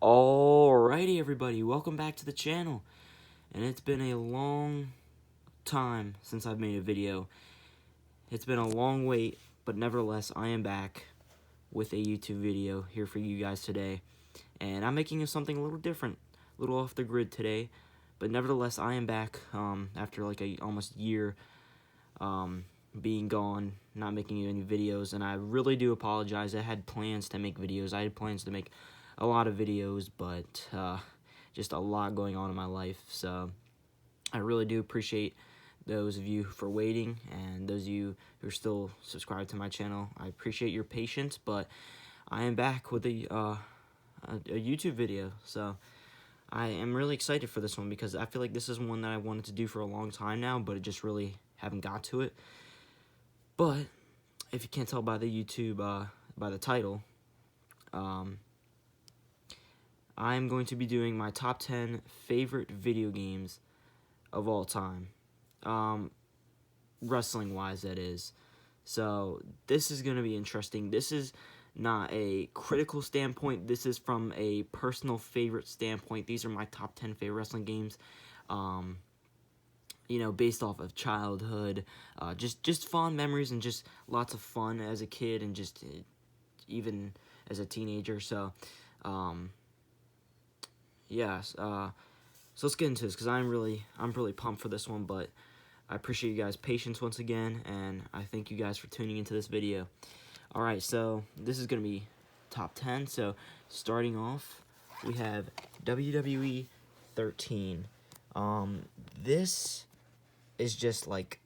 Alrighty everybody, welcome back to the channel. And it's been a long time since I've made a video. It's been a long wait, but nevertheless I am back with a YouTube video here for you guys today. And I'm making something a little different, a little off the grid today. But nevertheless I am back after like almost year being gone, not making any videos. And I really do apologize. I had plans to make videos. I had plans to make a lot of videos, but just a lot going on in my life. So I really do appreciate those of you for waiting, and those of you who are still subscribed to my channel. I appreciate your patience, but I am back with a YouTube video. So I am really excited for this one because I feel like this is one that I wanted to do for a long time now, but I just really haven't got to it. But if you can't tell by the YouTube, by the title, I'm going to be doing my top 10 favorite video games of all time. Wrestling-wise, that is. So, this is going to be interesting. This is not a critical standpoint. This is from a personal favorite standpoint. These are my top 10 favorite wrestling games. You know, based off of childhood. Just fond memories and just lots of fun as a kid and just even as a teenager. So, yes, so let's get into this because I'm really pumped for this one, but I appreciate you guys' patience once again, and I thank you guys for tuning into this video. Alright, so this is going to be top 10, so starting off, we have WWE 13. This is just like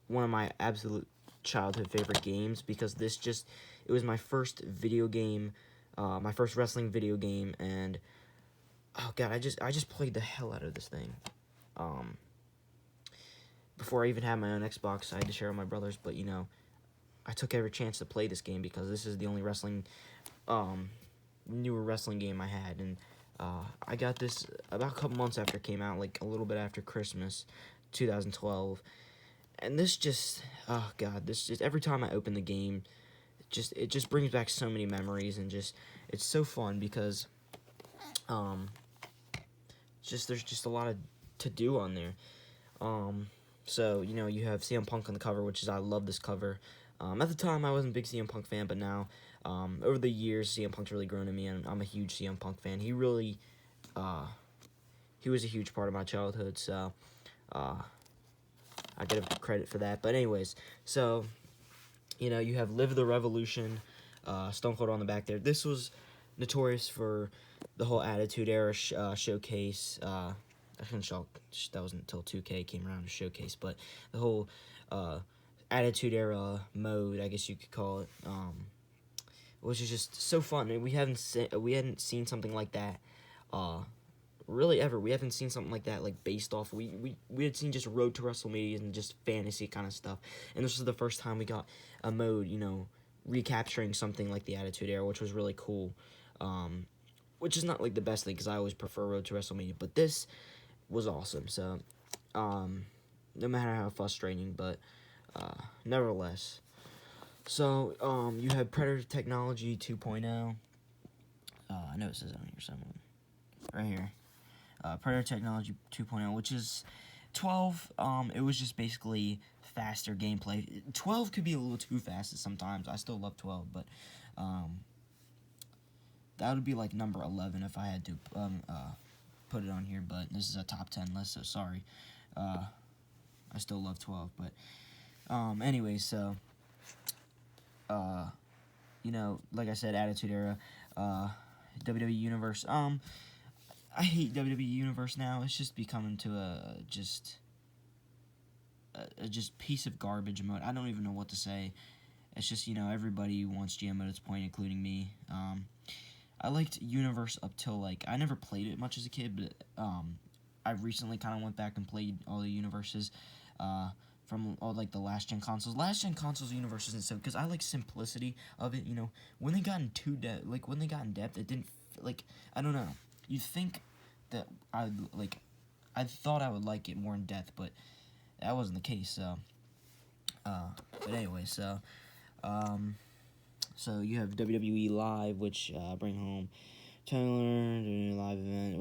one of my absolute childhood favorite games because it was my first video game, my first wrestling video game, and oh god, I just played the hell out of this thing. Before I even had my own Xbox, I had to share with my brothers, but you know, I took every chance to play this game because this is the only newer wrestling game I had, and I got this about a couple months after it came out, like a little bit after Christmas, 2012, and this just, oh god, this just, every time I open the game, it just brings back so many memories, and just, it's so fun because, there's just a lot to do on there. So, you know, you have CM Punk on the cover, which is, I love this cover. At the time, I wasn't a big CM Punk fan, but now, over the years, CM Punk's really grown to me, and I'm a huge CM Punk fan. He really, he was a huge part of my childhood, so, I give him credit for that. But anyways, so, you know, you have Live the Revolution, Stone Cold on the back there. This was notorious for the whole Attitude Era showcase. That wasn't until 2K came around to showcase, but the whole Attitude Era mode, I guess you could call it, which is just so fun. And we hadn't seen something like that really ever. We haven't seen something like that, like based off. We had seen just Road to WrestleMania and just fantasy kind of stuff, and this was the first time we got a mode, you know, recapturing something like the Attitude Era, which was really cool. Which is not like the best thing because I always prefer Road to WrestleMania, but this was awesome. So, no matter how frustrating, but nevertheless. So, you have Predator Technology 2.0. I know it says on here somewhere. Right here. Predator Technology 2.0, which is 12. It was just basically faster gameplay. 12 could be a little too fast sometimes. I still love 12, but that would be like number 11 if I had to put it on here, but this is a top 10 list, so sorry. I still love 12, but anyway, so you know, like I said, Attitude Era, WWE Universe. I hate WWE Universe now. It's just becoming to a just piece of garbage mode. I don't even know what to say. It's just, you know, everybody wants GM at its point, including me. I liked Universe up till, like, I never played it much as a kid, but I recently kind of went back and played all the Universes from all, like, the last-gen consoles. Last-gen consoles Universe isn't so, because I like simplicity of it, you know. When they got into depth, like, when they got in depth, it didn't, like, I don't know. You'd think that I thought I would like it more in depth, but that wasn't the case, so, but anyway, so, So you have WWE Live, which bring home Taylor,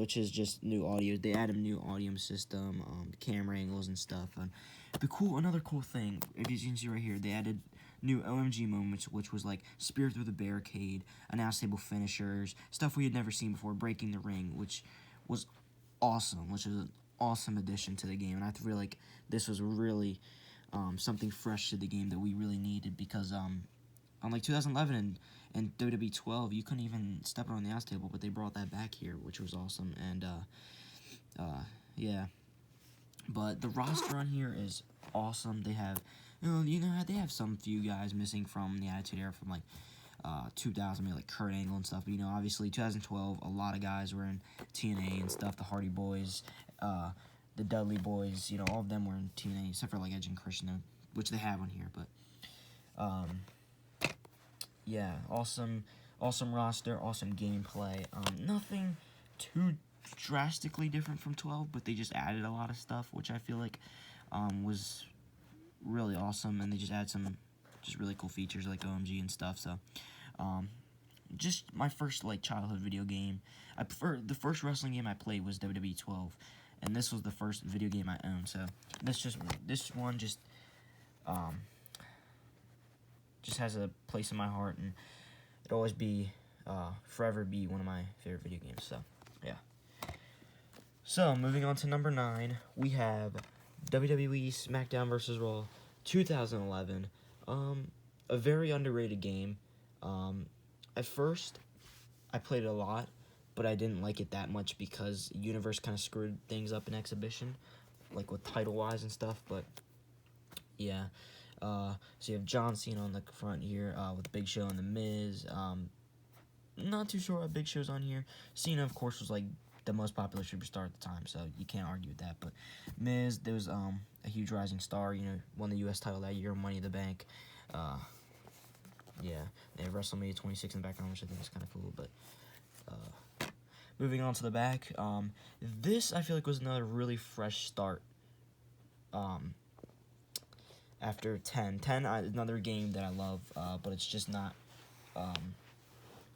which is just new audio. They added a new audio system, camera angles and stuff. Another cool thing, if you can see right here, they added new OMG moments, which was like spear through the barricade, announce table finishers, stuff we had never seen before, breaking the ring, which was awesome, which is an awesome addition to the game. And I feel like this was really something fresh to the game that we really needed, because on like 2011 and WWE 12, you couldn't even step on the announce table, but they brought that back here, which was awesome. And yeah, but the roster on here is awesome. They have, they have some few guys missing from the Attitude Era from like 2000, maybe like Kurt Angle and stuff. But obviously 2012, a lot of guys were in TNA and stuff. The Hardy Boys, the Dudley Boys, all of them were in TNA except for like Edge and Christian, which they have on here. But yeah, awesome roster, awesome gameplay. Nothing too drastically different from 12, but they just added a lot of stuff, which I feel like was really awesome, and they just add some just really cool features like OMG and stuff. So just my first like childhood video game. The first wrestling game I played was WWE 12, and this was the first video game I owned. So this one just has a place in my heart, and it'll always be forever be one of my favorite video games. So yeah. So moving on to number 9, we have WWE SmackDown vs. Raw 2011. A very underrated game. At first, I played it a lot, but I didn't like it that much because Universe kind of screwed things up in Exhibition, like with title-wise and stuff. But yeah, so you have John Cena on the front here with Big Show and The Miz. Not too sure what Big Show's on here. Cena, of course, was like the most popular superstar at the time, so you can't argue with that. But Miz, there was a huge rising star. Won the U.S. title that year, Money in the Bank. Yeah, they have WrestleMania 26 in the background, which I think is kind of cool. But moving on to the back, this I feel like was another really fresh start. After 10, another game that I love, but it's just not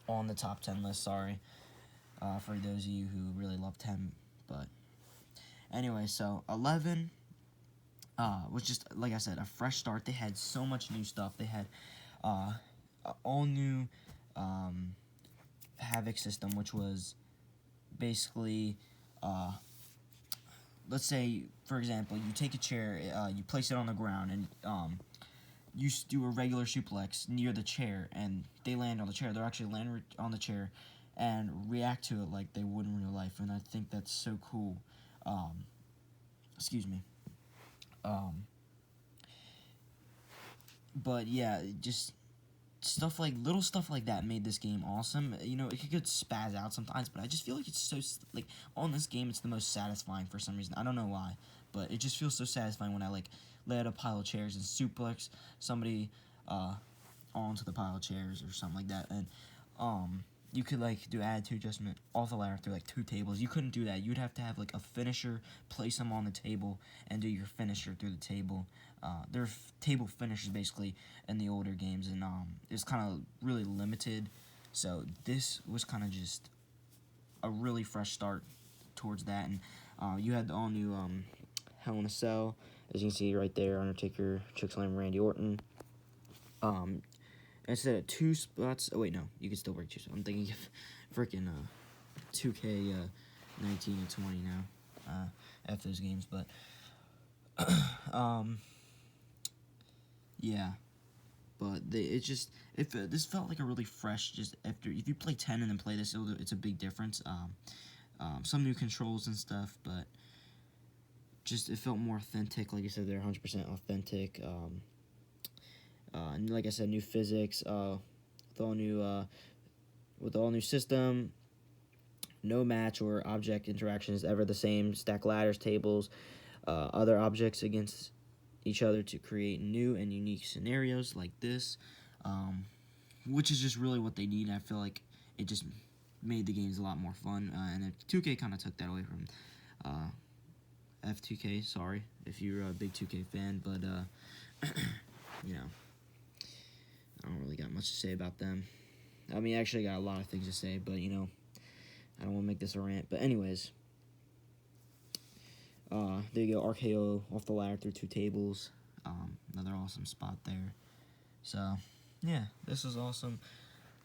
on the top 10 list. Sorry, for those of you who really love 10. But anyway, so 11 was just, like I said, a fresh start. They had so much new stuff. They had all new Havoc system, which was basically, let's say, for example, you take a chair, you place it on the ground, and you do a regular suplex near the chair, and they land on the chair. They'll actually land on the chair and react to it like they would in real life, and I think that's so cool. Excuse me. But yeah, just little stuff like that made this game awesome. It could spaz out sometimes, but I just feel like it's so, like, on this game, it's the most satisfying for some reason. I don't know why, but it just feels so satisfying when I, like, lay out a pile of chairs and suplex somebody onto the pile of chairs or something like that. And you could, like, do attitude adjustment off the ladder through, like, 2 tables. You couldn't do that. You'd have to have, like, a finisher, place them on the table, and do your finisher through the table. There are table finishers, basically, in the older games, and it's kind of really limited. So this was kind of just a really fresh start towards that. And you had the all-new Hell in a Cell, as you can see right there, Undertaker, Chokeslam, Randy Orton. Instead of 2 spots, oh wait, no, you can still break 2 spots. I'm thinking of freaking 2K 19 and 20 now, after those games, but yeah, but this felt like a really fresh, just after, if you play 10 and then play this, it's a big difference. Some new controls and stuff, but just, it felt more authentic. Like I said, they're 100% authentic. And like I said, new physics, with all new system. No match or object interaction is ever the same. Stack ladders, tables, other objects against each other to create new and unique scenarios like this, which is just really what they need. I feel like it just made the games a lot more fun, and 2K kind of took that away from F2K. Sorry if you're a big 2K fan, but I don't really got much to say about them. I mean, actually, I got a lot of things to say, but I don't want to make this a rant, but anyways. There you go, RKO off the ladder through 2 tables. Another awesome spot there. So, yeah, this is awesome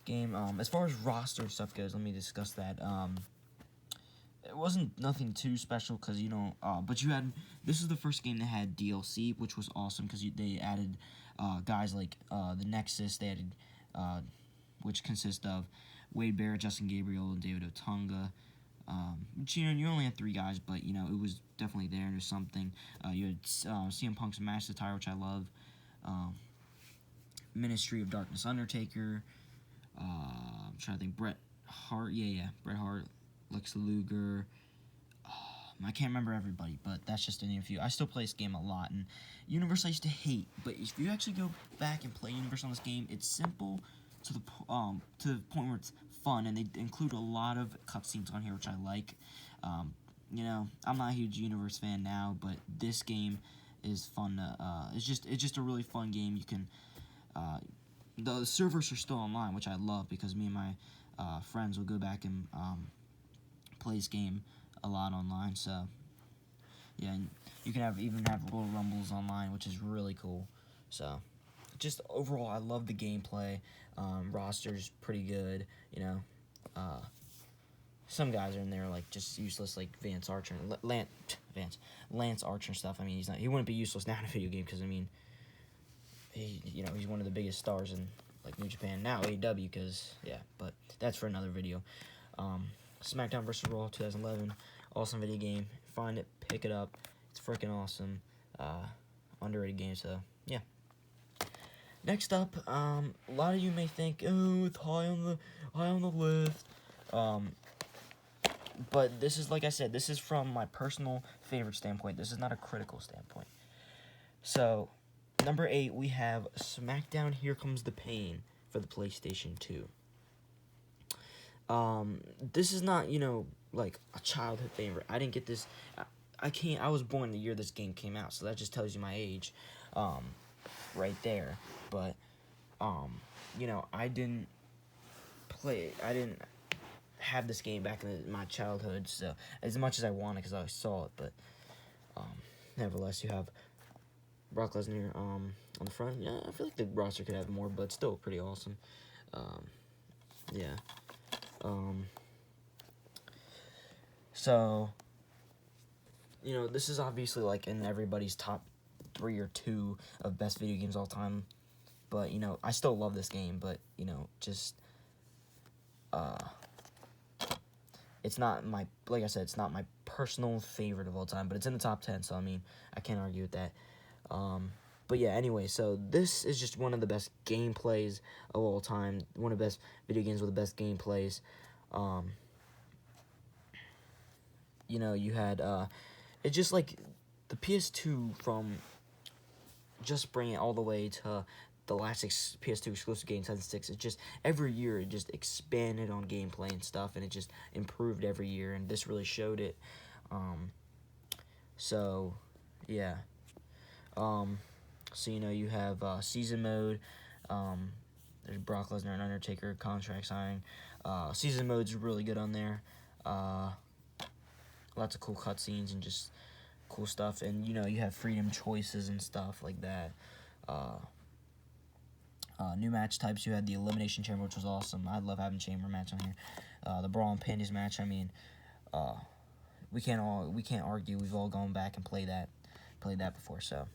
game. As far as roster stuff goes, let me discuss that. It wasn't nothing too special because, you know, but you had, this is the first game that had DLC, which was awesome because they added guys like the Nexus. They added, which consists of Wade Barrett, Justin Gabriel, and David Otunga. Which, you know, you only had 3 guys, but, you know, it was definitely there. There's something. You had CM Punk's Match Attire, which I love. Ministry of Darkness Undertaker. I'm trying to think. Bret Hart. Yeah. Bret Hart. Lex Luger. I can't remember everybody, but that's just a name few. I still play this game a lot, and Universe I used to hate, but if you actually go back and play Universe on this game, it's simple to the point where it's fun, and they include a lot of cutscenes on here, which I like. You know, I'm not a huge Universe fan now, but this game is fun. It's just a really fun game. You can the servers are still online, which I love because me and my friends will go back and play this game a lot online. So yeah, and you can even have Royal Rumbles online, which is really cool. So just overall, I love the gameplay. Roster's pretty good, you know. Some guys are in there like just useless, like Lance Archer and stuff. I mean, he wouldn't be useless now in a video game because I mean, he's one of the biggest stars in like New Japan now, AEW. Because yeah, but that's for another video. SmackDown vs. Raw 2011, awesome video game. Find it, pick it up. It's freaking awesome. Underrated game. So yeah. Next up, a lot of you may think, oh, it's high on the list. But this is, like I said, this is from my personal favorite standpoint. This is not a critical standpoint. So, number 8, we have SmackDown Here Comes the Pain for the PlayStation 2. This is not, you know, like a childhood favorite. I didn't get this. I was born the year this game came out, so that just tells you my age, right there. But, you know, I didn't have this game back in my childhood, so as much as I wanted because I saw it, but nevertheless, you have Brock Lesnar on the front. Yeah, I feel like the roster could have more, but still pretty awesome. Yeah. So, you know, this is obviously like in everybody's top 3 or 2 of best video games all time, but you know, I still love this game, but you know, just it's not my, like I said, it's not my personal favorite of all time, but it's in the top 10, so I mean, I can't argue with that. But yeah, anyway, so this is just one of the best gameplays of all time, one of the best video games with the best gameplays. You know, you had, it's just like the PS2 from just bringing it all the way to the last PS2 exclusive game, 2006. It just, every year, it just expanded on gameplay and stuff, and it just improved every year, and this really showed it. So, yeah. So, you know, you have season mode. There's Brock Lesnar and Undertaker contract signing. Season mode's really good on there. Lots of cool cutscenes and just cool stuff. And, you know, you have freedom choices and stuff like that. New match types, you had the Elimination Chamber, which was awesome. I love having chamber match on here. The Brawl and Panties match, I mean, we can't argue. We've all gone back and played that before, so.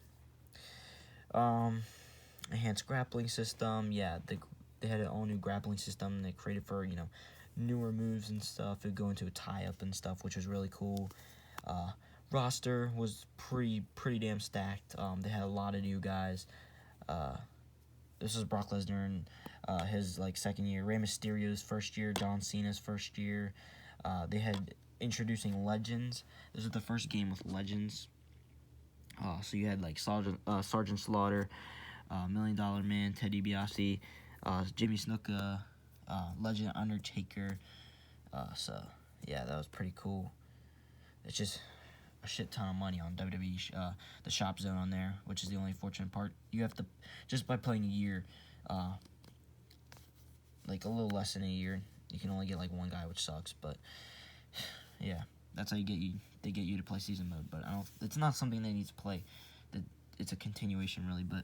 Enhanced grappling system, yeah, they had an all-new grappling system they created for, you know, newer moves and stuff. It'd go into a tie-up and stuff, which was really cool. Roster was pretty damn stacked. They had a lot of new guys. This was Brock Lesnar in his like second year, Rey Mysterio's first year, John Cena's first year. They had introducing legends. This was the first game with legends. So you had like Sergeant Slaughter, $1 Million Man, Ted DiBiase, Jimmy Snuka, Legend Undertaker. So yeah, that was pretty cool. It's just a shit ton of money on WWE, the shop zone on there, which is the only fortunate part. You have to, just by playing a year, like a little less than a year, you can only get like one guy, which sucks, but yeah, that's how they get you to play season mode. But it's not something they need to play. It's a continuation really. But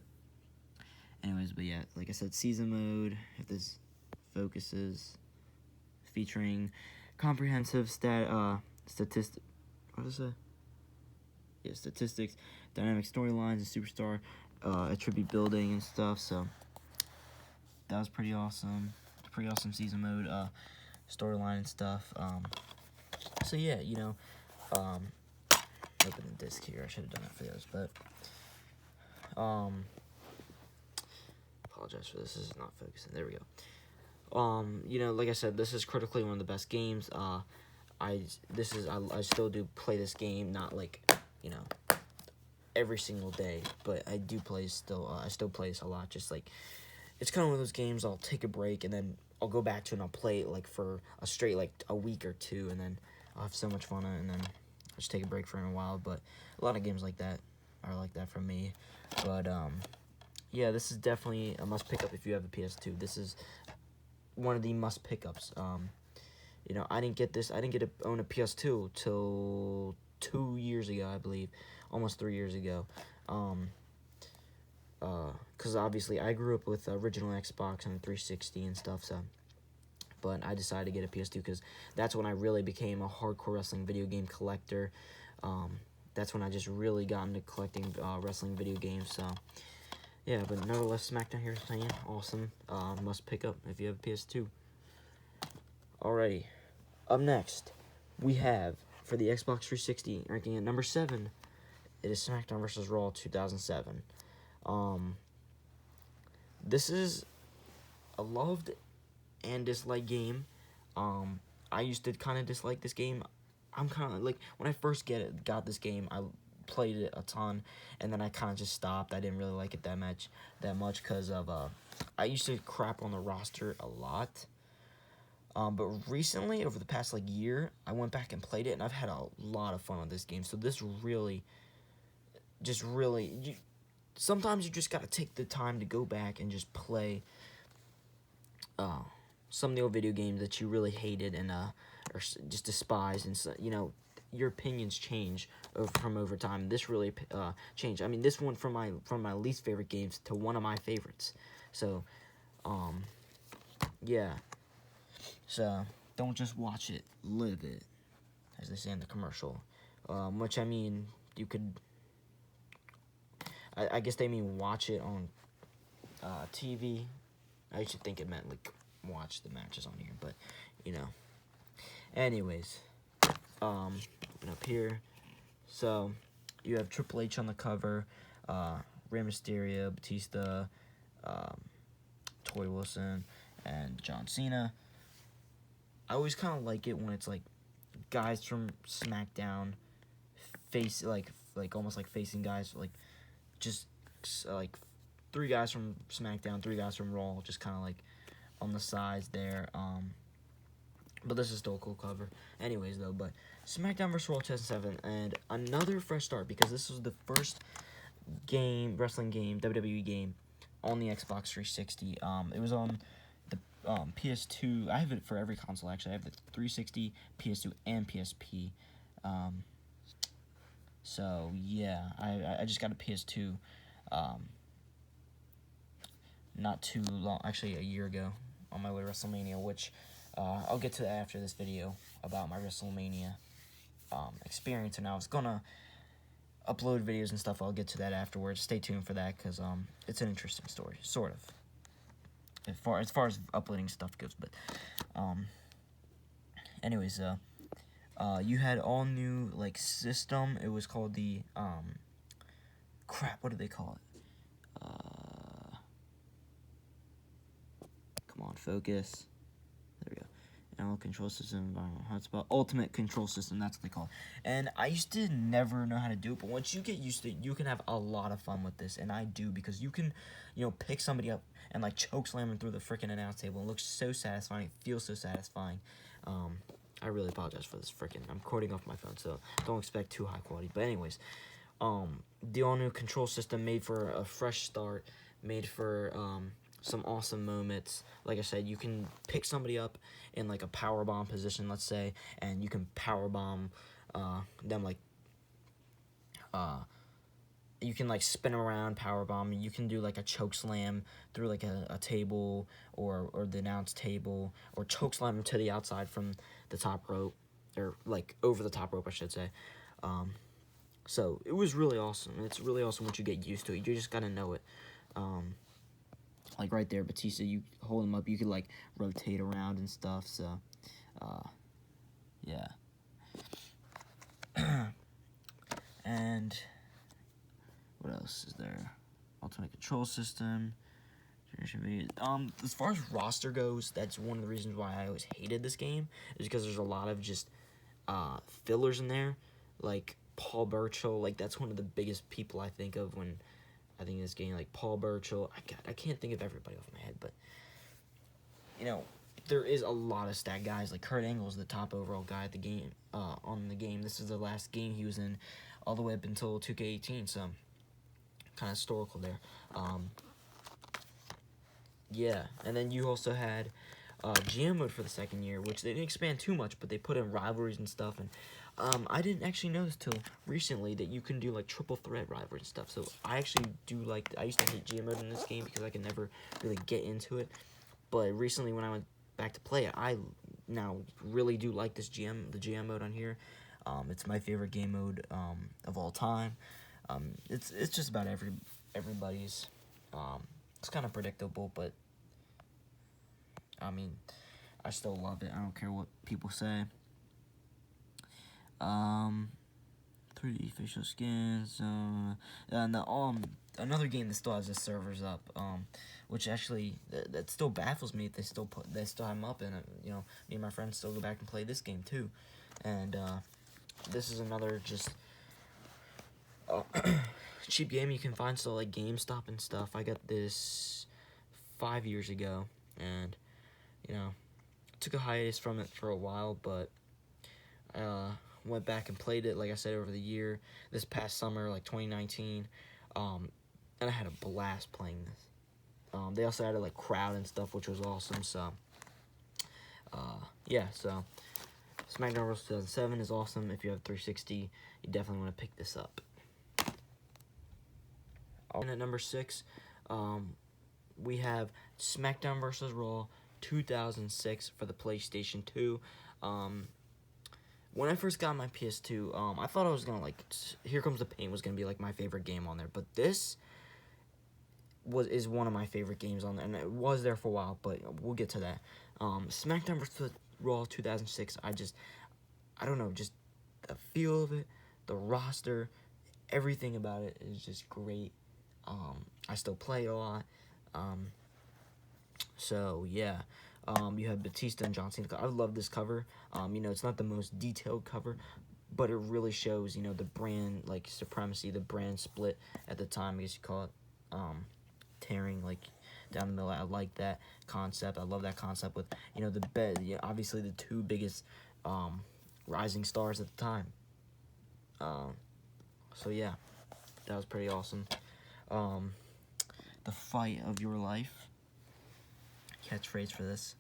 anyways, but yeah, like I said, season mode. If this focuses, featuring comprehensive statistic. What is it? Yeah, statistics, dynamic storylines, and superstar attribute building and stuff. So that was pretty awesome. Pretty awesome season mode storyline and stuff. So yeah, open the disc here. I should have done that for the others, but apologize for this. This is not focusing. There we go. Like I said, this is critically one of the best games. I still do play this game, not like, every single day, but I do play still. I still play this a lot. Just like, it's kind of one of those games I'll take a break and then I'll go back to it and I'll play it like for a straight like a week or two, and then I'll have so much fun on it, and then I'll just take a break for a while. But a lot of games like that are like that for me. But yeah, this is definitely a must pick up if you have a PS2. This is one of the must pickups. I didn't get this. I didn't get to own a PS2 till 2 years ago, I believe, almost 3 years ago. Because obviously I grew up with original Xbox and 360 and stuff, so. But I decided to get a PS2 because that's when I really became a hardcore wrestling video game collector. That's when I just really got into collecting wrestling video games. So yeah, but nevertheless, SmackDown here is playing awesome. Must pick up if you have a PS2. Alrighty, up next we have for the Xbox 360 ranking at number 7. It is SmackDown vs. Raw 2007. This is a loved and disliked game. I used to kind of dislike this game. I'm kind of like, when I first got this game, I played it a ton, and then I kind of just stopped. I didn't really like it that much because of I used to crap on the roster a lot. But recently, over the past year, I went back and played it, and I've had a lot of fun with this game. So this really, sometimes you just gotta take the time to go back and just play some of the old video games that you really hated and or just despised, and so, your opinions change over time. This really changed. I mean, this went from my least favorite games to one of my favorites. So, yeah. So don't just watch it, live it, as they say in the commercial. Which, I mean, you could. I guess they mean watch it on TV. I should think it meant watch the matches on here, but anyways, up here, so you have Triple H on the cover, Rey Mysterio, Batista, Tori Wilson, and John Cena. I always kind of like it when it's guys from SmackDown face almost facing guys just 3 guys from SmackDown, 3 guys from Raw, just kind of on the sides there. But this is still a cool cover. Anyways, though, but SmackDown vs. Raw 2007, and another fresh start because this was the first wrestling game, WWE game, on the Xbox 360. It was on the PS2. I have it for every console, actually. I have the 360, PS2, and PSP. So, yeah, I just got a PS2 not too long, actually a year ago, on my way to WrestleMania, which I'll get to that after this video about my WrestleMania experience, and I was gonna upload videos and stuff. I'll get to that afterwards. Stay tuned for that, because it's an interesting story, sort of, as far as uploading stuff goes. But anyways, you had all new system. It was called the what do they call it? Come on, focus. There we go. Analog control system, environmental hotspot, ultimate control system. That's what they call it. And I used to never know how to do it, but once you get used to it, you can have a lot of fun with this. And I do, because you can, pick somebody up and choke slam them through the freaking announce table. It looks so satisfying. It feels so satisfying. I really apologize for this I'm recording off my phone, so don't expect too high quality. But anyways, the all new control system made for a fresh start, made for some awesome moments. Like I said, you can pick somebody up in like a power bomb position, let's say, and you can power bomb them like you can like spin around, power bomb. You can do like a choke slam through like a table or the announce table, or choke slam them to the outside from the top rope, or like over the top rope, I should say. So it was really awesome. It's really awesome once you get used to it. You just gotta know it. Like right there, Batista, you hold him up, you could like rotate around and stuff. So, yeah. And what else is there? Ultimate control system. As far as roster goes, that's one of the reasons why I always hated this game, is because there's a lot of just fillers in there, like Paul Burchill. Like, that's one of the biggest people I think of when I think of this game. Like Paul Burchill. I can't think of everybody off my head, but you know, there is a lot of stat guys. Like Kurt Angle's the top overall guy at the game. On the game, this is the last game he was in, all the way up until 2K18. So kind of historical there. Yeah, and then you also had GM mode for the second year, which they didn't expand too much, but they put in rivalries and stuff. And I didn't actually know this till recently, that you can do like triple threat rivalries and stuff. So I actually do like. I used to hate GM mode in this game because I could never really get into it. But recently, when I went back to play it, I now really do like the GM mode on here. It's my favorite game mode of all time. It's just about everybody's. It's kind of predictable, but I mean, I still love it. I don't care what people say. 3D facial skins. And another game that still has the servers up. Which actually that still baffles me. If they still have them up, and you know, me and my friends still go back and play this game too. And this is another just cheap game you can find still, like GameStop and stuff. I got this 5 years ago, and you know, took a hiatus from it for a while, but went back and played it, like I said, over the year, this past summer, like 2019, and I had a blast playing this. They also added like crowd and stuff, which was awesome. So yeah, so SmackDown Wars 2007 is awesome. If you have 360, you definitely want to pick this up. And at number 6, we have SmackDown vs. Raw 2006 for the PlayStation 2. When I first got my PS2, I thought I was gonna like Here Comes the Pain was gonna be like my favorite game on there, but this is one of my favorite games on there, and it was there for a while, but we'll get to that. SmackDown vs. Raw 2006. I don't know, just the feel of it, the roster, everything about it is just great. I still play it a lot. So yeah, you have Batista and John Cena. I love this cover. You know, it's not the most detailed cover, but it really shows, you know, the brand like supremacy, the brand split at the time, I guess you call it. Tearing like down the middle. I like that concept. I love that concept with, you know, obviously the two biggest rising stars at the time. So yeah, that was pretty awesome. The fight of your life, catchphrase for this.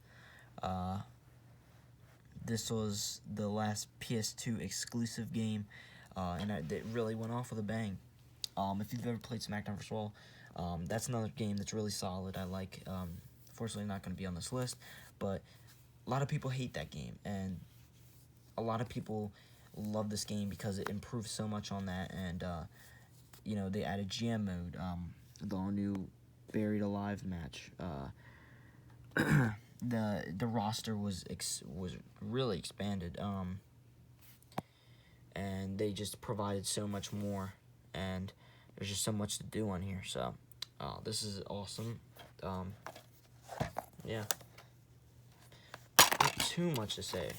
This was the last PS2 exclusive game, and it really went off with a bang. If you've ever played SmackDown vs. Raw, that's another game that's really solid. I like. Fortunately, not going to be on this list, but a lot of people hate that game, and a lot of people love this game because it improves so much on that. And you know, they added GM mode, the all new Buried Alive match. The roster was really expanded, and they just provided so much more, and there's just so much to do on here. So this is awesome. Yeah, not too much to say,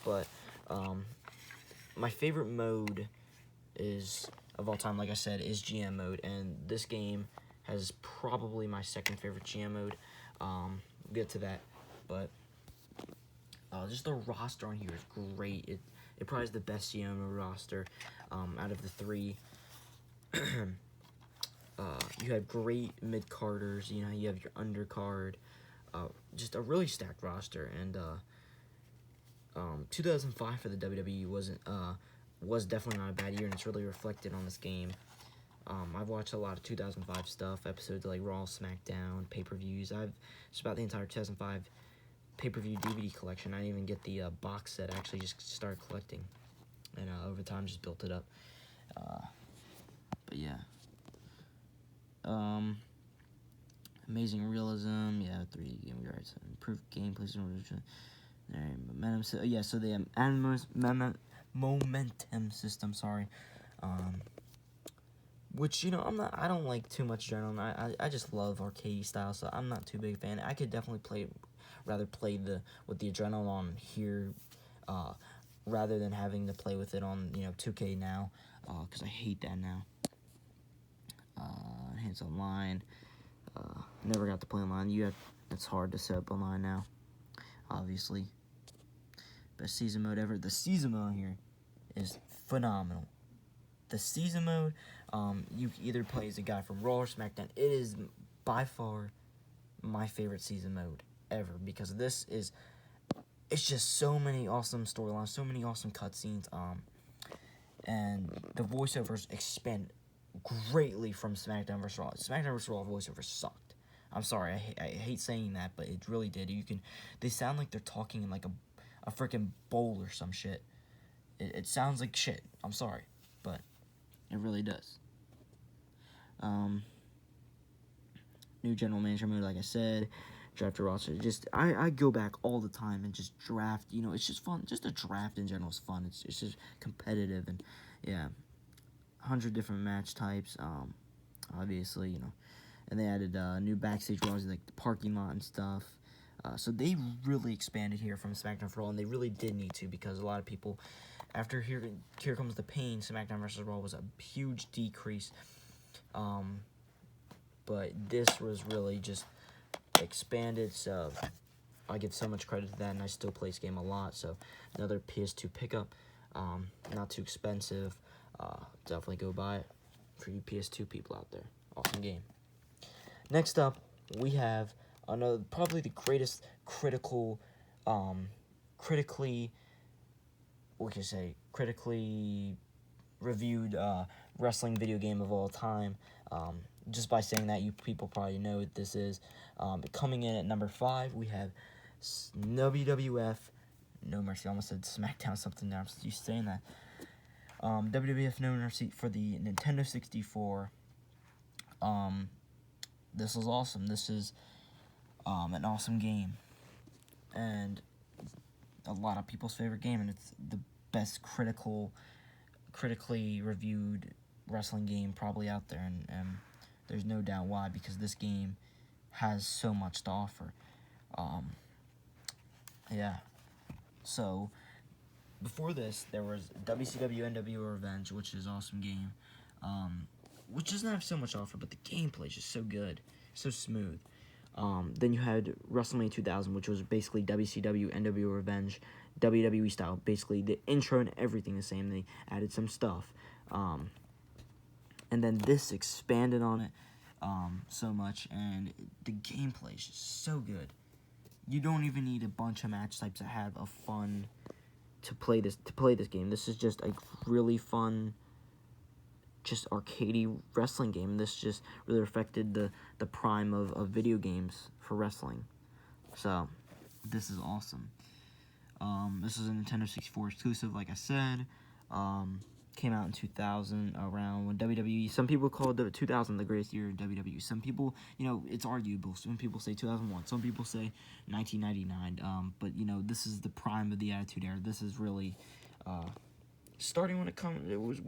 but my favorite mode of all time, like I said, is GM mode, and this game has probably my second favorite GM mode. We'll get to that, but just the roster on here is great. It probably is the best GM mode roster out of the three. You have great mid-carders. You know, you have your undercard. Just a really stacked roster. And 2005 for the WWE was definitely not a bad year, and it's really reflected on this game. I've watched a lot of 2005 stuff, episodes like Raw, SmackDown, pay-per-views. I've just about the entire 2005 pay-per-view DVD collection. I didn't even get the box set. I actually just started collecting, and over time just built it up. But yeah. Amazing realism, yeah, 3 game rights, improved gameplay, momentum. So yeah, so the momentum system. Sorry, which I don't like too much adrenaline. I just love arcade style, so I'm not too big a fan. I could definitely rather play with the adrenaline on here, rather than having to play with it on 2K now, because I hate that now. Hands online. Never got to play online. It's hard to set up online now, obviously. Best season mode ever. The season mode here is phenomenal. The season mode, you either play as a guy from Raw or SmackDown. It is by far my favorite season mode ever, because it's just so many awesome storylines, so many awesome cutscenes, and the voiceovers expand greatly from SmackDown vs. Raw. SmackDown vs. Raw voiceovers sucked. I'm sorry, I hate saying that, but it really did. They sound like they're talking in like a freaking bowl or some shit. It sounds like shit. I'm sorry, but it really does. New general manager mode, like I said, draft a roster. I go back all the time and just draft. It's just fun. Just a draft in general is fun. It's just competitive, and yeah. 100 different match types, obviously, and they added new backstage roles like the parking lot and stuff. So they really expanded here from SmackDown for Raw, and they really did need to, because a lot of people, after Here Comes the Pain, SmackDown vs. Raw was a huge decrease. But this was really just expanded, so I give so much credit to that, and I still play this game a lot. So another PS2 pickup, not too expensive. Definitely go buy it for you PS2 people out there. Awesome game. Next up, we have probably the greatest critically reviewed wrestling video game of all time. Just by saying that, you people probably know what this is. Coming in at number 5, we have WWF No Mercy. I almost said SmackDown something there. I'm used to saying that. WWF No Mercy for the Nintendo 64. This was awesome. This is an awesome game, and a lot of people's favorite game, and it's the best critically reviewed wrestling game probably out there, and there's no doubt why, because this game has so much to offer. Yeah. So before this, there was WCW NWO Revenge, which is an awesome game, which doesn't have so much to offer, but the gameplay is just so good, so smooth. Then you had WrestleMania 2000, which was basically WCW NWO Revenge, WWE style. Basically, the intro and everything the same. They added some stuff. And then this expanded on it so much, and the gameplay is just so good. You don't even need a bunch of match types that have a fun to play this game. This is just a really fun, just arcadey wrestling game. This just really affected the prime of video games for wrestling. So this is awesome. This is a Nintendo 64 exclusive, like I said. Came out in 2000, around when WWE, some people call it 2000 the greatest year of WWE. Some people, it's arguable. Some people say 2001. Some people say 1999. But, this is the prime of the Attitude Era. This is really starting when it was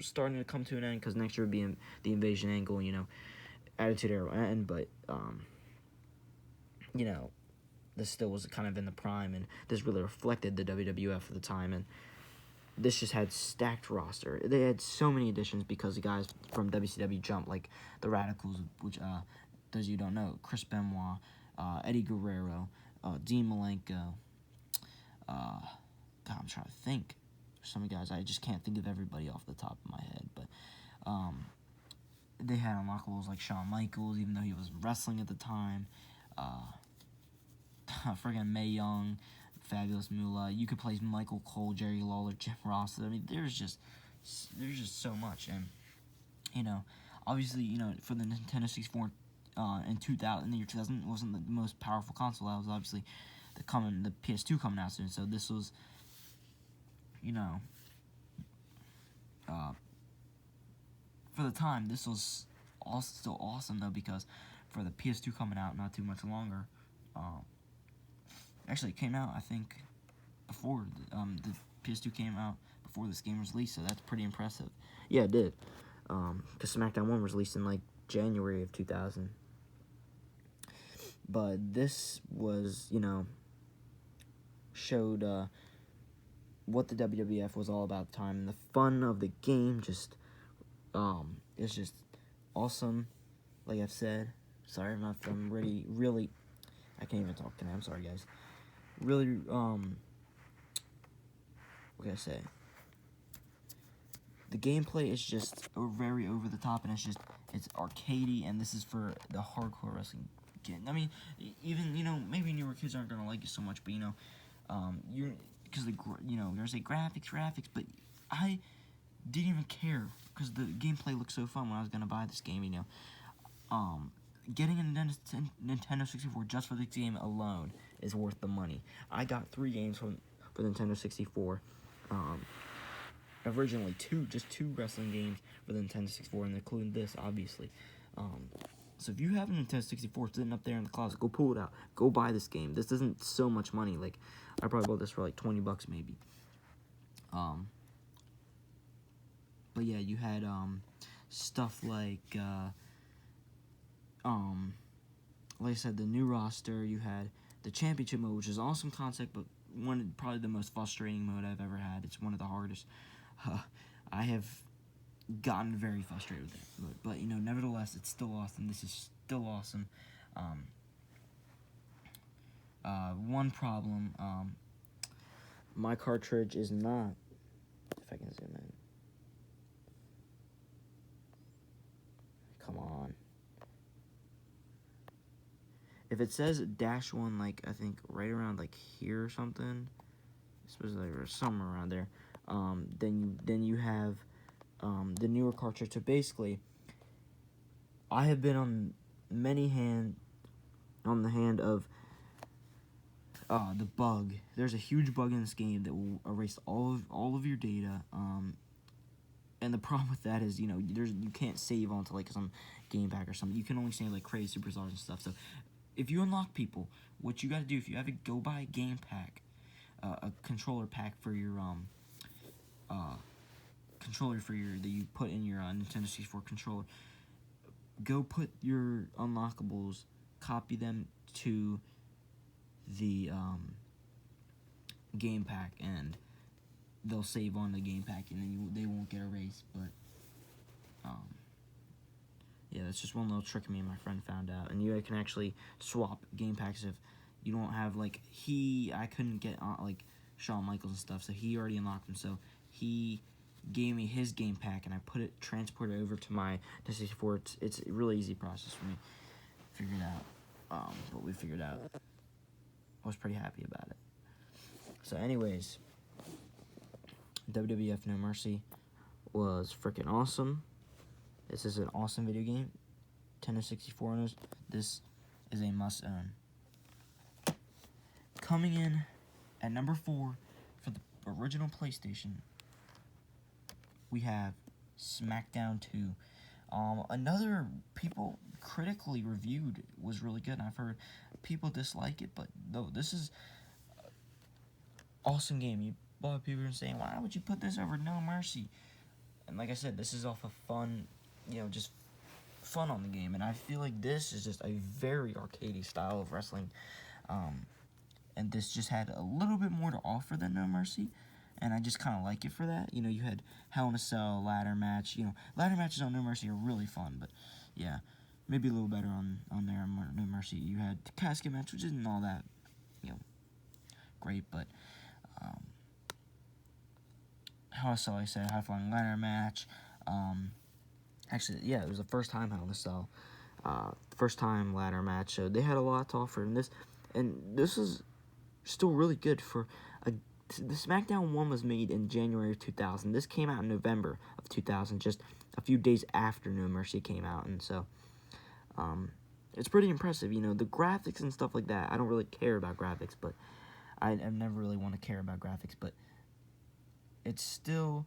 starting to come to an end, because next year would be the Invasion angle, Attitude Era will end, but, this still was kind of in the prime, and this really reflected the WWF at the time, and this just had stacked roster. They had so many additions because the guys from WCW jumped, like the Radicals, which, those of you who don't know, Chris Benoit, Eddie Guerrero, Dean Malenko, God, I'm trying to think. Some guys, I just can't think of everybody off the top of my head, but they had unlockables like Shawn Michaels, even though he was wrestling at the time. Friggin' Mae Young, Fabulous Moolah. You could play Michael Cole, Jerry Lawler, Jim Ross. I mean, there's just so much. And obviously, for the Nintendo 64 in the year 2000, wasn't the most powerful console. That was obviously the PS2 coming out soon. So this was, for the time, this was also still awesome though, because for the PS2 coming out not too much longer, actually it came out I think before the PS2 came out before this game was released, so that's pretty impressive. Yeah, it did, because SmackDown 1 was released in like January of 2000. But this was, showed what the WWF was all about at the time, and the fun of the game just it's just awesome. Like I've said, sorry if I'm really I can't even talk today. I'm sorry, guys. Really, what can I say? The gameplay is just very over the top, and it's arcadey, and this is for the hardcore wrestling game. I mean, even maybe newer kids aren't gonna like it so much, but you're because you're gonna say graphics, but I didn't even care because the gameplay looked so fun when I was gonna buy this game. Getting a Nintendo 64 just for this game alone is worth the money. I got 3 games for the Nintendo 64. Originally just two wrestling games for the Nintendo 64, and including this, obviously. So if you have a Nintendo 64 sitting up there in the closet, go pull it out. Go buy this game. This isn't so much money. Like, I probably bought this for like $20 maybe. But yeah, you had stuff like I said, the new roster. You had the championship mode, which is an awesome concept, but probably the most frustrating mode I've ever had. It's one of the hardest. I have gotten very frustrated with it, but nevertheless, it's still awesome. This is still awesome. One problem, my cartridge is not, if I can zoom in. Come on. If it says -1, like, I think right around, like, here or something, supposedly, or somewhere around there, then you have, the newer cartridge. So basically, I have been on the hand of, the bug. There's a huge bug in this game that will erase all of your data, and the problem with that is, you can't save onto, like, some game pack or something. You can only save, like, crazy superstars and stuff. So if you unlock people, what you gotta do, if you have to go buy a game pack, a controller pack for your, controller that you put in your Nintendo 64 controller, go put your unlockables, copy them to the, game pack, and they'll save on the game pack, and then they won't get erased. But yeah, that's just one little trick me and my friend found out. And you can actually swap game packs if you don't have, like, I couldn't get like Shawn Michaels and stuff, so he already unlocked them. So he gave me his game pack, and I transported it over to my N64. It's a really easy process for me. Figured out, but we figured out. I was pretty happy about it. So, anyways, WWF No Mercy was freaking awesome. This is an awesome video game. Nintendo 64 owners, this is a must-own. Coming in at number 4 for the original PlayStation, we have SmackDown 2. Another people critically reviewed was really good, and I've heard people dislike it, but no, this is an awesome game. A lot of people are saying, why would you put this over No Mercy? And like I said, this is off of fun, just fun on the game, and I feel like this is just a very arcadey style of wrestling, and this just had a little bit more to offer than No Mercy, and I just kind of like it for that. You had Hell in a Cell, ladder match. Ladder matches on No Mercy are really fun, but yeah, maybe a little better on there on No Mercy. You had the casket match, which isn't all that, great, but Hell in a Cell, like I said, high flying ladder match. Actually, yeah, it was the first time Hell in a Cell, first time ladder match. So they had a lot to offer in this, and this is still really good for a. The SmackDown 1 was made in January of 2000. This came out in November of 2000, just a few days after No Mercy came out, and so it's pretty impressive. You know, the graphics and stuff like that. I don't really care about graphics, but I've never really want to care about graphics, but it's still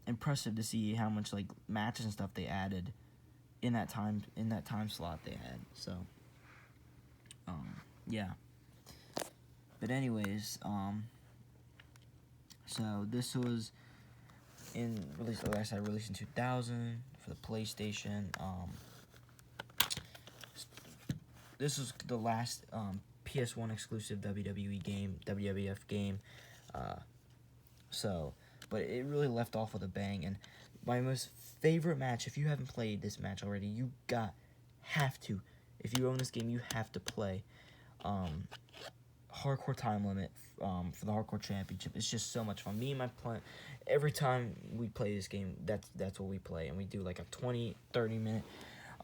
impressive to see how much like matches and stuff they added in that time slot they had. So yeah. But anyways, so this was released in 2000 for the PlayStation. This was the last PS1 exclusive WWE game, WWF game. But it really left off with a bang. And my most favorite match, if you haven't played this match already, have to. If you own this game, you have to play Hardcore Time Limit for the Hardcore Championship. It's just so much fun. Me and my every time we play this game, that's what we play. And we do like a 20-30 minute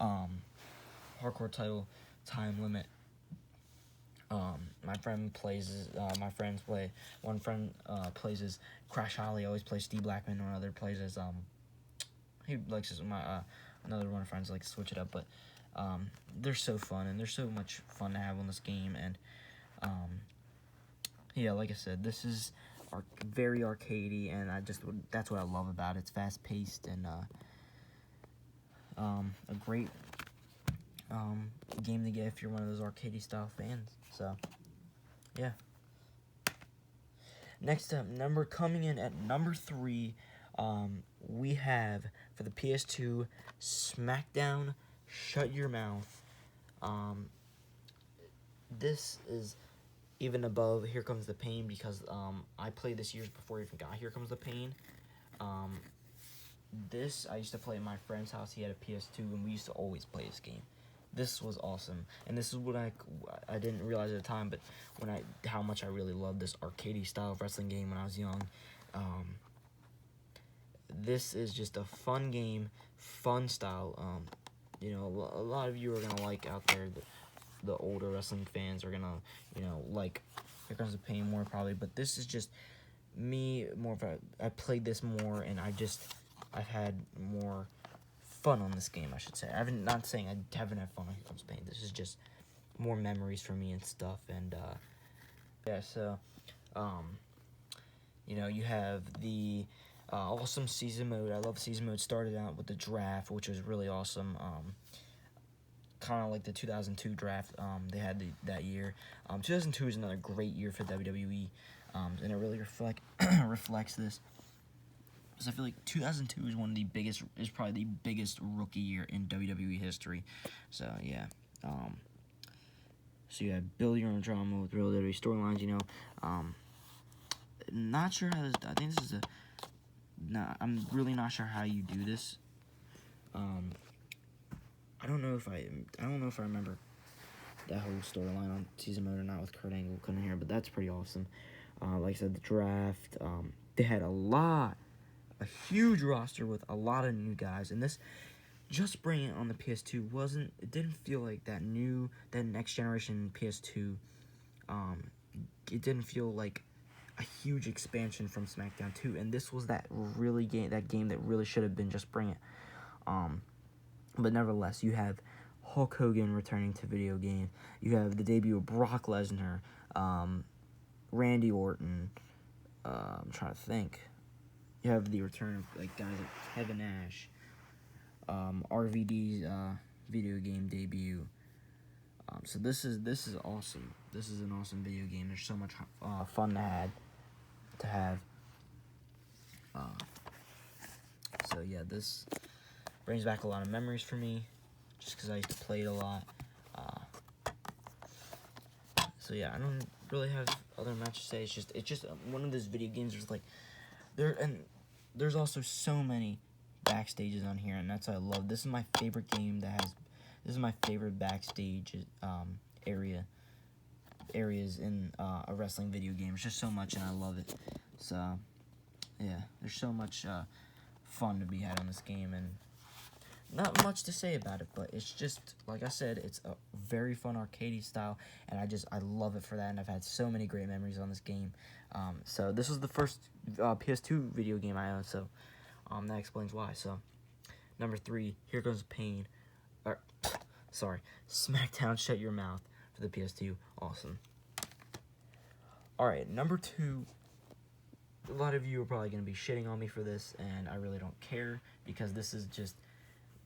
Hardcore Title Time Limit. One friend plays as Crash Holly, always plays Steve Blackman, one other plays as he likes his another one of friends likes to switch it up, but they're so fun, and they're so much fun to have on this game. And yeah, like I said, this is very arcadey, and that's what I love about it. It's fast paced and a great game to get if you're one of those arcadey style fans. So yeah. Next up, coming in at number 3, we have for the PS2 SmackDown Shut Your Mouth. This is even above Here Comes the Pain, because I played this years before I even got Here Comes the Pain. This I used to play at my friend's house. He had a PS2, and we used to always play this game. This was awesome, and this is what I didn't realize at the time, but how much I really loved this arcadey style of wrestling game when I was young. This is just a fun game, fun style. You know, a lot of you are gonna like out there. The older wrestling fans are gonna, like Here Comes the Pain more probably, but this is just me more. I played this more, and I've had more fun on this game, I should say. Not saying I haven't had fun on Here Comes the Pain. This is just more memories for me and stuff. And yeah, so you have the awesome season mode. I love season mode. Started out with the draft, which was really awesome. Kind of like the 2002 draft they had that year. 2002 is another great year for WWE, and it really reflects this. Because I feel like 2002 is probably the biggest rookie year in WWE history. So yeah, so you have build your own drama with real WWE storylines. Not sure how I think this is I'm really not sure how you do this. I don't know if I remember that whole storyline on season mode or not with Kurt Angle coming here, but that's pretty awesome. Like I said, the draft, they had a huge roster with a lot of new guys, and this just bringing it on the PS2 it didn't feel like that next generation PS2. It didn't feel like a huge expansion from SmackDown 2, and this was that game that really should have been just bring it. But nevertheless, you have Hulk Hogan returning to video game. You have the debut of Brock Lesnar, Randy Orton. I'm trying to think. You have the return of guys like Kevin Nash, RVD's video game debut. So this is awesome. This is an awesome video game. There's so much fun to have. So yeah, this brings back a lot of memories for me, just because I used to play it a lot. So yeah, I don't really have other much to say. It's just one of those video games there's also so many backstages on here, and that's what I love. This is my favorite game this is my favorite backstage areas in a wrestling video game. It's just so much, and I love it. So yeah, there's so much fun to be had on this game, and not much to say about it, but it's just, like I said, it's a very fun arcadey style, and I love it for that, and I've had so many great memories on this game. So this was the first PS2 video game I owned, so that explains why. So number 3, Here Goes Pain, or sorry, SmackDown Shut Your Mouth for the PS2, awesome. Alright, number 2, a lot of you are probably going to be shitting on me for this, and I really don't care, because this is just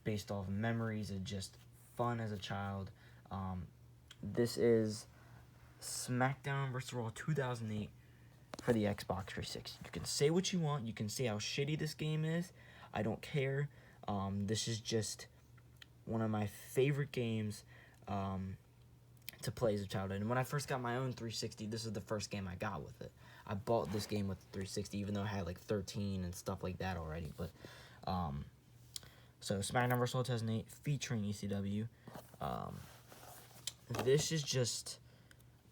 based off memories and just fun as a child. This is SmackDown vs. Raw 2008 for the Xbox 360. You can say what you want. You can say how shitty this game is. I don't care. This is just one of my favorite games to play as a child. And when I first got my own 360, this is the first game I got with it. I bought this game with the 360, even though I had like 13 and stuff like that already. But so SmackDown vs. Raw 2008 featuring ECW. This is just,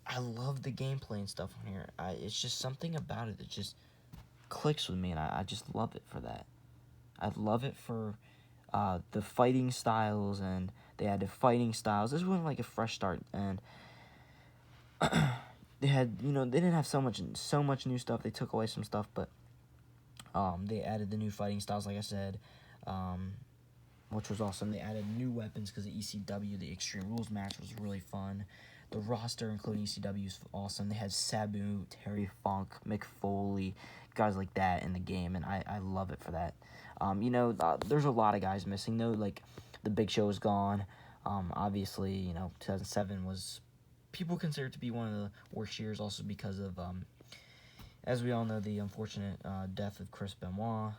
I love the gameplay and stuff on here. It's just something about it that just clicks with me, and I just love it for that. I love it for the fighting styles, and they had the fighting styles. This wasn't like a fresh start, and they had, they didn't have so much new stuff. They took away some stuff, but they added the new fighting styles, like I said, which was awesome. They added new weapons because the ECW, the Extreme Rules match, was really fun. The roster, including ECW, is awesome. They had Sabu, Terry Funk, Mick Foley, guys like that in the game, and I love it for that. There's a lot of guys missing, though. Like, the Big Show is gone. Obviously, 2007 was, people consider it to be one of the worst years, also because of, as we all know, the unfortunate death of Chris Benoit.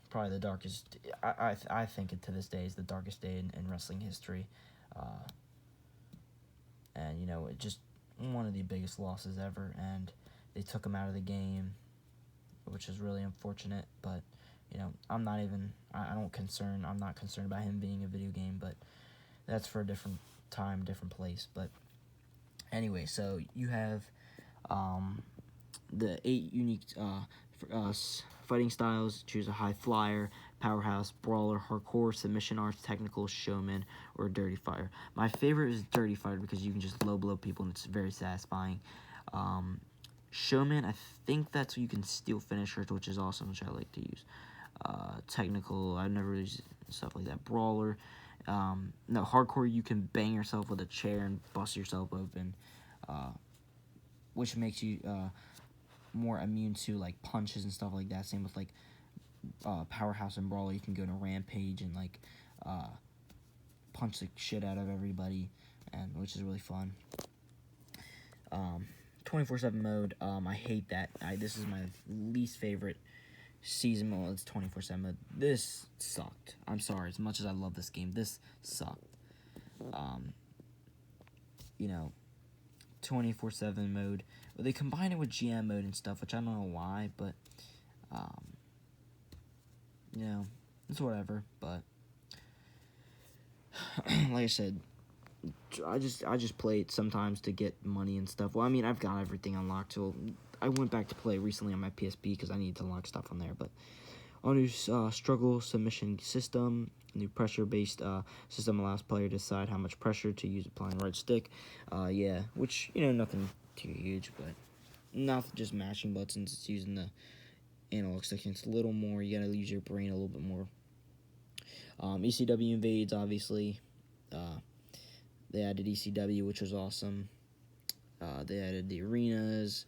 Probably the darkest, I think to this day is the darkest day in wrestling history. And, it just one of the biggest losses ever, and they took him out of the game, which is really unfortunate, but, I'm not concerned about him being a video game, but that's for a different time, different place. But anyway, so you have the 8 unique fighting styles. Choose a high flyer, powerhouse, brawler, hardcore, submission arts, technical, showman, or dirty fighter. My favorite is dirty fighter because you can just low blow people and it's very satisfying. Showman, I think that's what you can steal finishers, which is awesome, which I like to use. Technical, I've never used stuff like that. Brawler, no, hardcore, you can bang yourself with a chair and bust yourself open, which makes you more immune to like punches and stuff like that. Same with like powerhouse and brawler, you can go to rampage and like punch the shit out of everybody, and which is really fun. 24/7 mode, I hate that. This is my least favorite season mode. It's 24/7 mode. This sucked. I'm sorry, as much as I love this game, this sucked. 24/7 mode. Well, they combine it with GM mode and stuff, which I don't know why, but it's whatever. But like I said, I just play it sometimes to get money and stuff. Well, I mean, I've got everything unlocked, so I went back to play recently on my PSP because I needed to unlock stuff on there. But all new struggle submission system, new pressure-based system allows player to decide how much pressure to use applying right stick. Yeah, which, nothing too huge, but not just mashing buttons. It's using the analog stick. It's a little more, you gotta use your brain a little bit more. ECW invades, obviously. They added ECW, which was awesome. They added the arenas.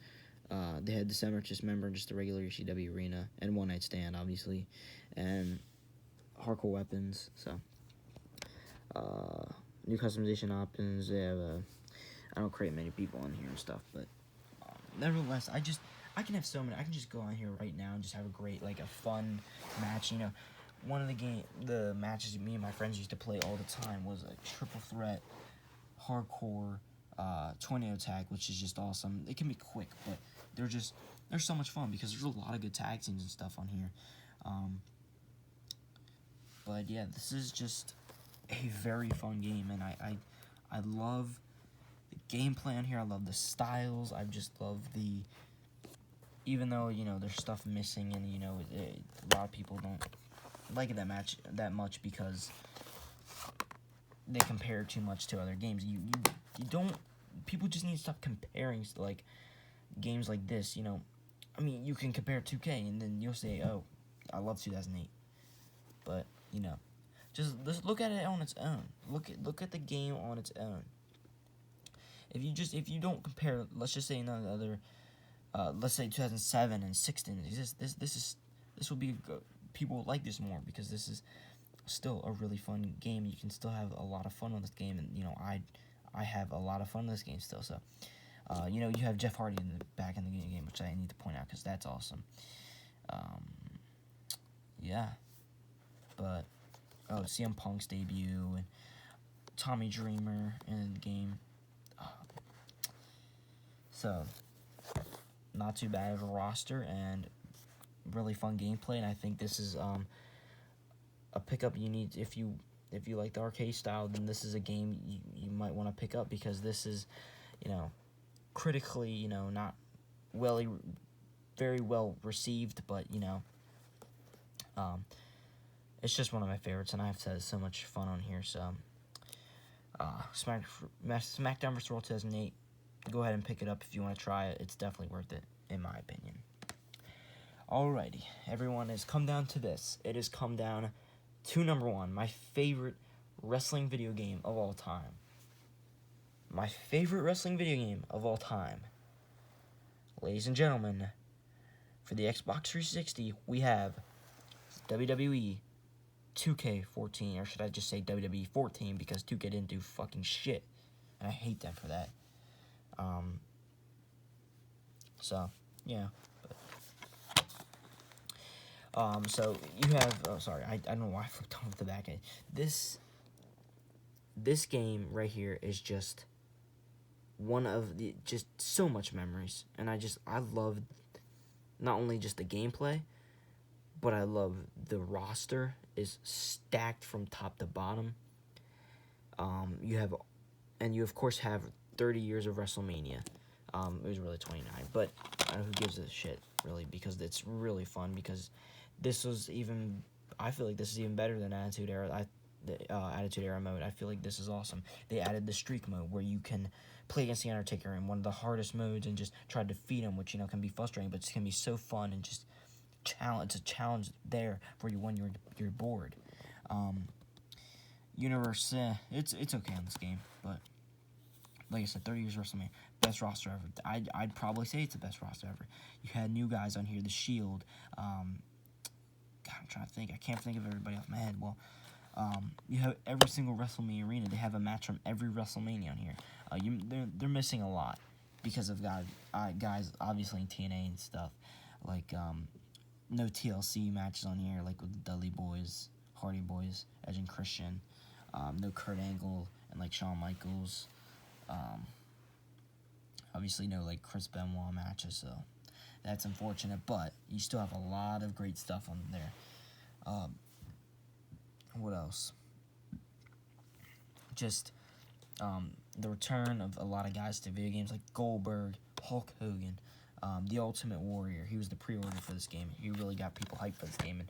They had the just the regular ECW arena, and One Night Stand, obviously, and hardcore weapons. So, new customization options. They have I don't create many people on here and stuff, but nevertheless, I can have so many. I can just go on here right now and just have a great, like, a fun match. One of the matches me and my friends used to play all the time was a triple threat, hardcore, tornado tag, which is just awesome. It can be quick, but they're so much fun because there's a lot of good tag teams and stuff on here. But yeah, this is just a very fun game, and I love the gameplay on here. I love the styles. I just love the even though, you know, there's stuff missing, and, you know, a lot of people don't like that much because they compare too much to other games. You don't, people just need to stop comparing, like, games like this, you know. I mean, you can compare 2K, and then you'll say, oh, I love 2008. But, you know, just look at it on its own. Look at the game on its own. If you don't compare, let's just say none of the other, let's say 2007 and 16. This will be people will like this more because this is still a really fun game. You can still have a lot of fun on this game, and, you know, I have a lot of fun on this game still. So, you know, you have Jeff Hardy back in the game, which I need to point out because that's awesome. Yeah, but CM Punk's debut and Tommy Dreamer in the game. So, not too bad of a roster and really fun gameplay. And I think this is a pickup you need if you like the arcade style. Then this is a game you might want to pick up because this is, you know, critically, you know, not very well received, but, you know, it's just one of my favorites, and I've had so much fun on here. So, SmackDown vs. Raw 2008. Go ahead and pick it up if you want to try it. It's definitely worth it, in my opinion. Alrighty, everyone, has come down to this. It has come down to number one, my favorite wrestling video game of all time. My favorite wrestling video game of all time. Ladies and gentlemen, for the Xbox 360, we have WWE 2K14, or should I just say WWE 14, because 2K didn't do fucking shit, and I hate them for that. So, yeah. So, you have, oh, sorry, I don't know why I flipped off the back end. This game right here is just one of the, just so much memories, and I love not only just the gameplay, but I love the roster is stacked from top to bottom. You of course have 30 years of WrestleMania. It was really 29, but who gives a shit, really, because it's really fun, because this was even, I feel like this is even better than Attitude Era. The Attitude Era mode, I feel like this is awesome. They added the streak mode where you can play against the Undertaker in one of the hardest modes and just try to defeat him, which, you know, can be frustrating, but it can be so fun and just it's a challenge there for you when you're bored. Universe, it's okay on this game, but like I said, 30 years WrestleMania, best roster ever. I'd probably say it's the best roster ever. You had new guys on here, The Shield. God, I'm trying to think. I can't think of everybody off my head. Well, you have every single WrestleMania arena. They have a match from every WrestleMania on here. They're missing a lot because of guys obviously in TNA and stuff. Like, no TLC matches on here, like with the Dudley Boys, Hardy Boys, Edge and Christian. No Kurt Angle and, like, Shawn Michaels. Obviously no, like, Chris Benoit matches, so that's unfortunate, but you still have a lot of great stuff on there. What else? Just, the return of a lot of guys to video games, like Goldberg, Hulk Hogan, The Ultimate Warrior. He was the pre-order for this game. He really got people hyped for this game, and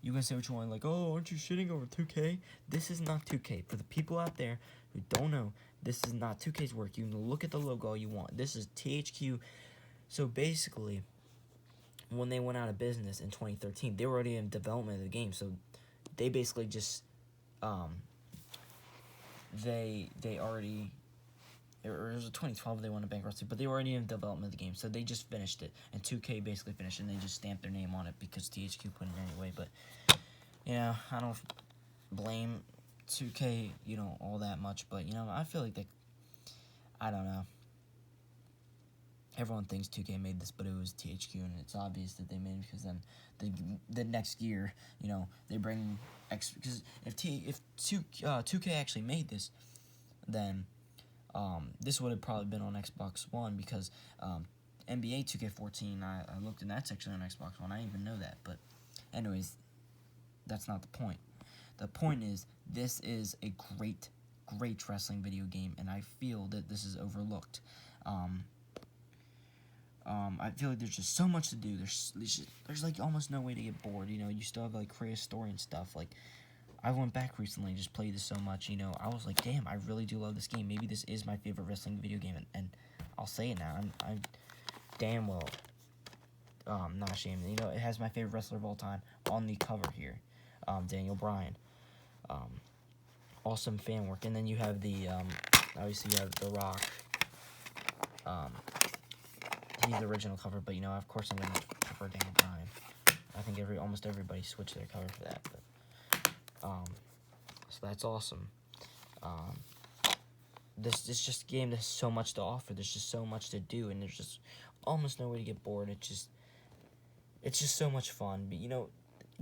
you can say what you want, like, oh, aren't you shitting over 2K? This is not 2K. For the people out there who don't know, this is not 2K's work. You can look at the logo all you want. This is THQ. So basically, when they went out of business in 2013, they were already in development of the game. So they basically just, they already, or it was 2012 they went to bankruptcy, but they were already in development of the game. So they just finished it, and 2K basically finished it, and they just stamped their name on it because THQ put it anyway. But, you know, I don't blame 2K, you know, all that much, but, you know, I feel like I don't know. Everyone thinks 2K made this, but it was THQ, and it's obvious that they made it because then the next year, you know, they bring because if 2K actually made this, then this would have probably been on Xbox One because NBA 2K14, I looked in that section on Xbox One. I didn't even know that, but anyways, that's not the point. The point is, this is a great wrestling video game, and I feel that this is overlooked. I feel like there's just so much to do. There's like almost no way to get bored. You know, you still have to, like, create a story and stuff. Like, I went back recently and just played this so much. You know, I was like, damn, I really do love this game. Maybe this is my favorite wrestling video game, and I'll say it now. I'm damn well not ashamed. You know, it has my favorite wrestler of all time on the cover here, Daniel Bryan. Awesome fan work, and then you have the obviously you have The Rock. He's the original cover, but you know, of course, I'm gonna prefer Daniel Bryan. I think almost everybody switched their cover for that, but so that's awesome. This is just a game that has so much to offer. There's just so much to do, and there's just almost no way to get bored. It's just so much fun. But you know,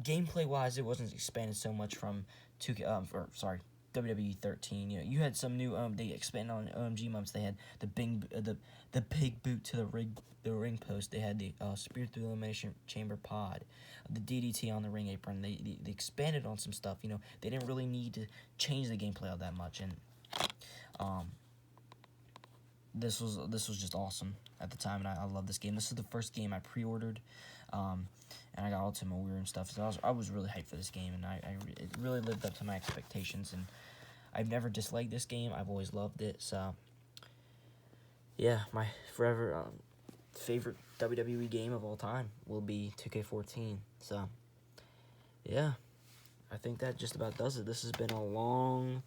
gameplay wise, it wasn't expanded so much from WWE 13. You know, you had some new they expanded on OMG mobs. They had the pig boot to the ring post. They had the spear through the elimination chamber pod, the DDT on the ring apron. They expanded on some stuff. You know, they didn't really need to change the gameplay all that much, and this was just awesome at the time, and I love this game. This is the first game I pre-ordered, and I got Ultimate Warrior and stuff. So I was really hyped for this game, and it really lived up to my expectations. And I've never disliked this game. I've always loved it. So yeah, my forever favorite WWE game of all time will be 2K14. So yeah, I think that just about does it. This has been a long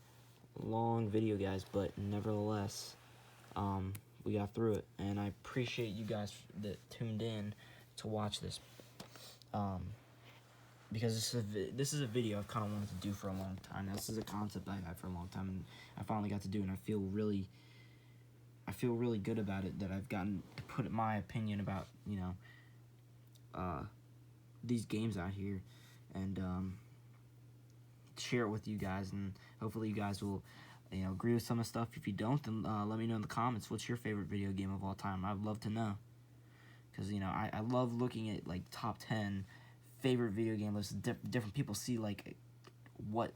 video, guys, but nevertheless, we got through it, and I appreciate you guys that tuned in to watch this, because this is a video I've kind of wanted to do for a long time. This is a concept I've had for a long time, and I finally got to do it, and I feel really good about it, that I've gotten to put my opinion about, you know, these games out here, and share it with you guys, and hopefully you guys will, you know, agree with some of the stuff. If you don't, then let me know in the comments. What's your favorite video game of all time? I'd love to know, because, you know, I love looking at, like, top 10 favorite video game lists. Different people see, like, what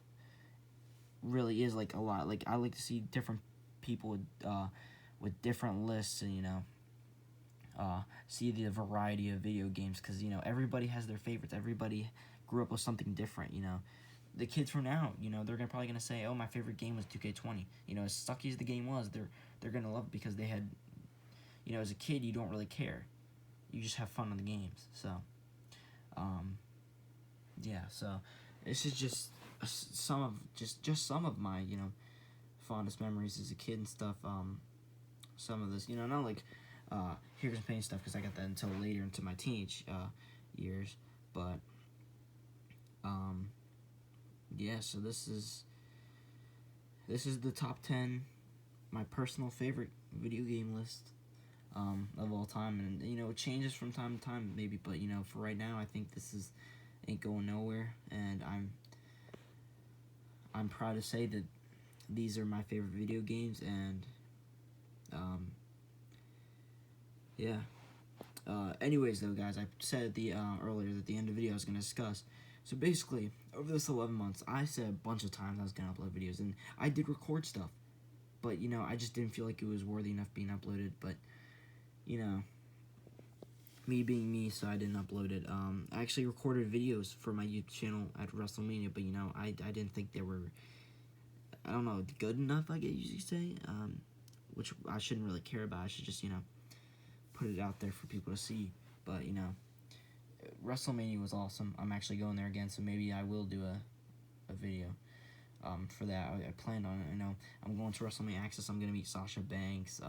really is, like, a lot. Like, I like to see different people with different lists, and, you know, see the variety of video games, because, you know, everybody has their favorites. Everybody grew up with something different, you know. The kids from now, you know, they're probably gonna say, "Oh, my favorite game was 2K20." You know, as sucky as the game was, they're gonna love it because they had, you know, as a kid, you don't really care, you just have fun with the games. So, yeah. So this is just some of my, you know, fondest memories as a kid and stuff. Some of this, you know, not like Here's Some Pain stuff, because I got that until later into my teenage years, but yeah, so this is the top 10, my personal favorite video game list of all time, and, you know, it changes from time to time maybe, but, you know, for right now, I think this ain't going nowhere, and I'm proud to say that these are my favorite video games, and yeah. Anyways, though, guys, I said at the earlier that at the end of the video I was gonna discuss. So basically, over this 11 months, I said a bunch of times I was gonna upload videos, and I did record stuff, but, you know, I just didn't feel like it was worthy enough being uploaded. But, you know, me being me, so I didn't upload it. I actually recorded videos for my YouTube channel at WrestleMania, but, you know, I didn't think they were, I don't know, good enough, I guess you could say, which I shouldn't really care about. I should just, you know, put it out there for people to see. But, you know, WrestleMania was awesome. I'm actually going there again, so maybe I will do a video for that. I planned on it. You know, I'm going to WrestleMania Access. I'm gonna meet Sasha Banks.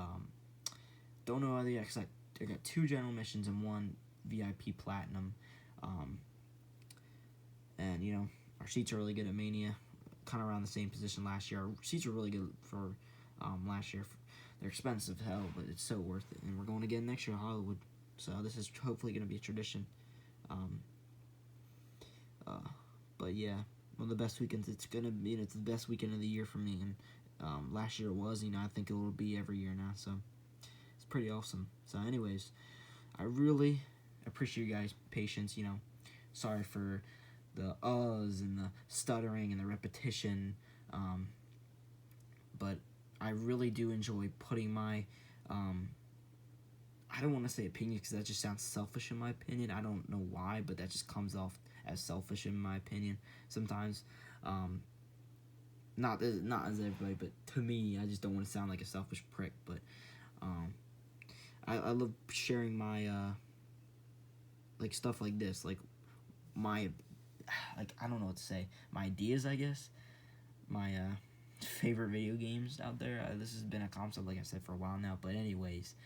Don't know other yet, because I got 2 general missions and 1 VIP Platinum. And, you know, our seats are really good at Mania, kind of around the same position last year. Our seats are really good for last year. They're expensive, hell, but it's so worth it. And we're going again next year in Hollywood, so this is hopefully going to be a tradition. But yeah, one of the best weekends. It's gonna be, you know, it's the best weekend of the year for me, and last year it was, you know, I think it will be every year now, so it's pretty awesome. So anyways, I really appreciate you guys' patience, you know, sorry for the uhs and the stuttering and the repetition, but I really do enjoy putting my I don't want to say opinion because that just sounds selfish in my opinion. I don't know why, but that just comes off as selfish in my opinion sometimes. Not as everybody, but to me, I just don't want to sound like a selfish prick. But I love sharing my like stuff like this, like my I don't know what to say, my ideas, I guess, my favorite video games out there. This has been a concept, like I said, for a while now. But anyways,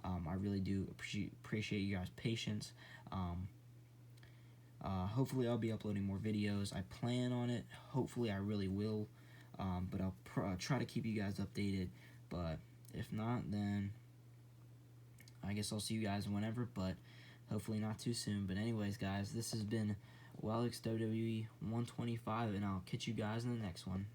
I really do appreciate you guys' patience. Hopefully I'll be uploading more videos. I plan on it. Hopefully I really will. But I'll try to keep you guys updated. But if not, then I guess I'll see you guys whenever, but hopefully not too soon. But anyways, guys, this has been WILDx WWE 125, and I'll catch you guys in the next one.